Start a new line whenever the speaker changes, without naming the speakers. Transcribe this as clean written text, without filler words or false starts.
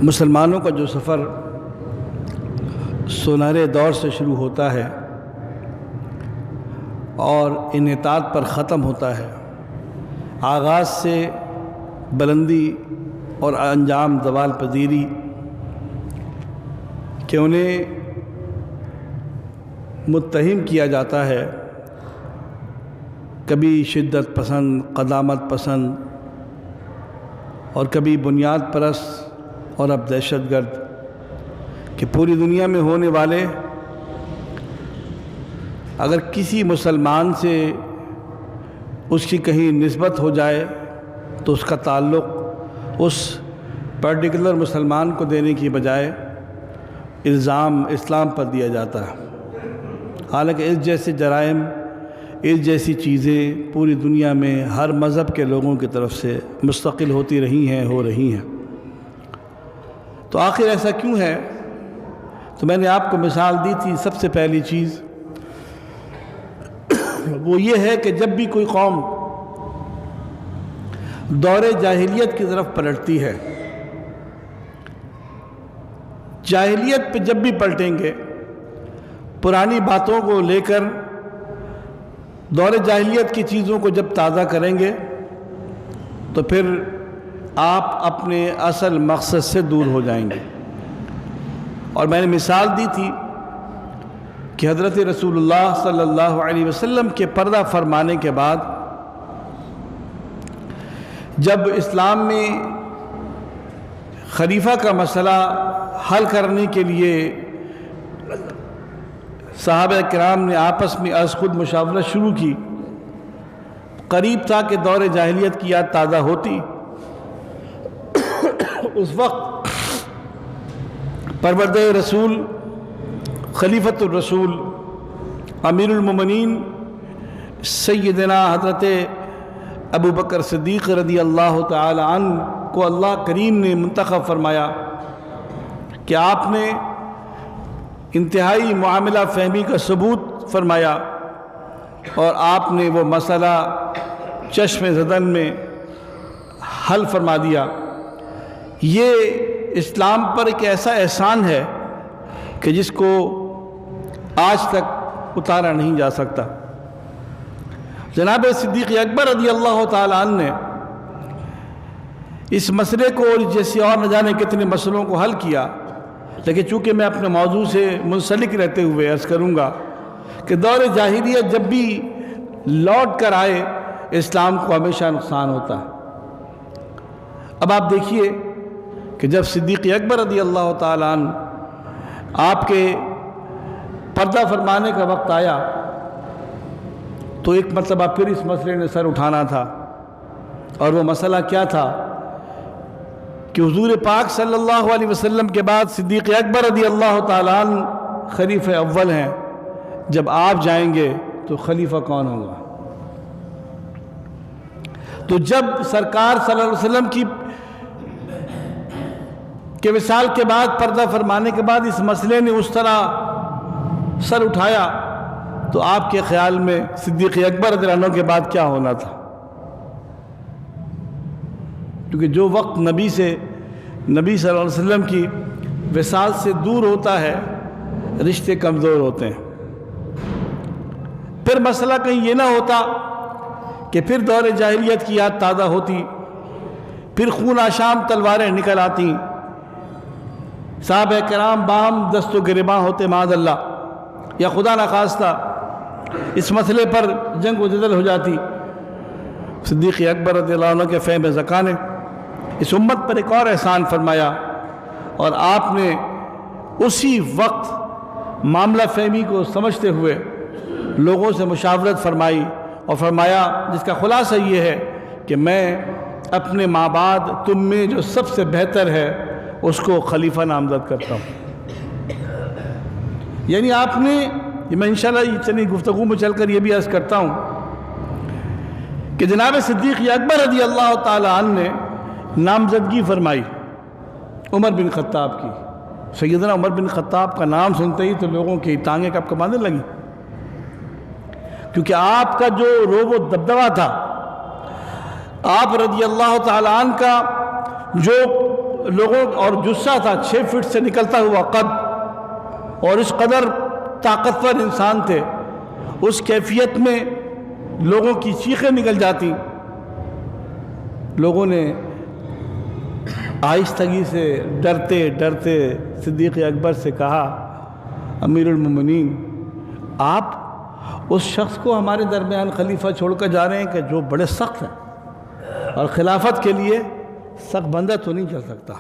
مسلمانوں کا جو سفر سنہرے دور سے شروع ہوتا ہے اور انحطاط پر ختم ہوتا ہے، آغاز سے بلندی اور انجام زوال پذیری، کہ انہیں متہم کیا جاتا ہے کبھی شدت پسند، قدامت پسند، اور کبھی بنیاد پرست اور اب دہشت گرد، کہ پوری دنیا میں ہونے والے اگر کسی مسلمان سے اس کی کہیں نسبت ہو جائے تو اس کا تعلق اس پرٹیکولر مسلمان کو دینے کی بجائے الزام اسلام پر دیا جاتا ہے، حالانکہ اس جیسے جرائم، اس جیسی چیزیں پوری دنیا میں ہر مذہب کے لوگوں کی طرف سے مستقل ہوتی رہی ہیں، ہو رہی ہیں۔ تو آخر ایسا کیوں ہے؟ تو میں نے آپ کو مثال دی تھی، سب سے پہلی چیز وہ یہ ہے کہ جب بھی کوئی قوم دور جاہلیت کی طرف پلٹتی ہے، جاہلیت پہ جب بھی پلٹیں گے، پرانی باتوں کو لے کر دور جاہلیت کی چیزوں کو جب تازہ کریں گے تو پھر آپ اپنے اصل مقصد سے دور ہو جائیں گے۔ اور میں نے مثال دی تھی کہ حضرت رسول اللہ صلی اللہ علیہ وسلم کے پردہ فرمانے کے بعد جب اسلام میں خلیفہ کا مسئلہ حل کرنے کے لیے صحابہ کرام نے آپس میں از خود مشاورت شروع کی، قریب تھا کہ دور جاہلیت کی یاد تازہ ہوتی، اس وقت پروردہ رسول، خلیفۃ الرسول، امیر المومنین سیدنا حضرت ابو بکر صدیق رضی اللہ تعالی عنہ کو اللہ کریم نے منتخب فرمایا کہ آپ نے انتہائی معاملہ فہمی کا ثبوت فرمایا اور آپ نے وہ مسئلہ چشم زدن میں حل فرما دیا۔ یہ اسلام پر ایک ایسا احسان ہے کہ جس کو آج تک اتارا نہیں جا سکتا۔ جناب صدیق اکبر رضی اللہ تعالیٰ عنہ نے اس مسئلے کو اور جیسے اور نہ جانے کتنے مسئلوں کو حل کیا، لیکن چونکہ میں اپنے موضوع سے منسلک رہتے ہوئے عرض کروں گا کہ دور جاہلیت جب بھی لوٹ کر آئے اسلام کو ہمیشہ نقصان ہوتا ہے۔ اب آپ دیکھیے کہ جب صدیق اکبر رضی اللہ تعالیٰ عنہ آپ کے پردہ فرمانے کا وقت آیا تو ایک مرتبہ پھر اس مسئلے نے سر اٹھانا تھا، اور وہ مسئلہ کیا تھا کہ حضور پاک صلی اللہ علیہ وسلم کے بعد صدیق اکبر رضی اللہ تعالیٰ عنہ خلیفہ اول ہیں، جب آپ جائیں گے تو خلیفہ کون ہوگا؟ تو جب سرکار صلی اللہ علیہ وسلم کے وصال کے بعد پردہ فرمانے کے بعد اس مسئلے نے اس طرح سر اٹھایا تو آپ کے خیال میں صدیق اکبر رضی اللہ عنہ کے بعد کیا ہونا تھا؟ کیونکہ جو وقت نبی صلی اللہ علیہ وسلم کی وصال سے دور ہوتا ہے، رشتے کمزور ہوتے ہیں۔ پھر مسئلہ کہیں یہ نہ ہوتا کہ پھر دور جاہلیت کی یاد تازہ ہوتی، پھر خون آشام تلواریں نکل آتی، صحابہ کرام باہم دست و گریباں ہوتے معاذ اللہ، یا خدا نخواستہ اس مسئلے پر جنگ و جدل ہو جاتی۔ صدیق اکبر رضی اللہ عنہ کے فہم زکا نے اس امت پر ایک اور احسان فرمایا، اور آپ نے اسی وقت معاملہ فہمی کو سمجھتے ہوئے لوگوں سے مشاورت فرمائی اور فرمایا جس کا خلاصہ یہ ہے کہ میں اپنے ماں بعد تم میں جو سب سے بہتر ہے اس کو خلیفہ نامزد کرتا ہوں۔ یعنی آپ نے، میں انشاءاللہ چلی گفتگو میں چل کر یہ بھی عرض کرتا ہوں کہ جناب صدیق اکبر رضی اللہ تعالی عنہ نے نامزدگی فرمائی عمر بن خطاب کی۔ سیدنا عمر بن خطاب کا نام سنتے ہی تو لوگوں کی ٹانگیں کب کمانے لگیں، کیونکہ آپ کا جو روب و دبدبہ تھا، آپ رضی اللہ تعالی عنہ کا جو لوگوں اور جثہ تھا 6 فٹ سے نکلتا ہوا قد، اور اس قدر طاقتور انسان تھے، اس کیفیت میں لوگوں کی چیخیں نکل جاتی۔ لوگوں نے آہستگی سے ڈرتے ڈرتے صدیق اکبر سے کہا، امیر المومنین آپ اس شخص کو ہمارے درمیان خلیفہ چھوڑ کر جا رہے ہیں کہ جو بڑے سخت ہیں، اور خلافت کے لیے سخت بندہ تو نہیں چل سکتا۔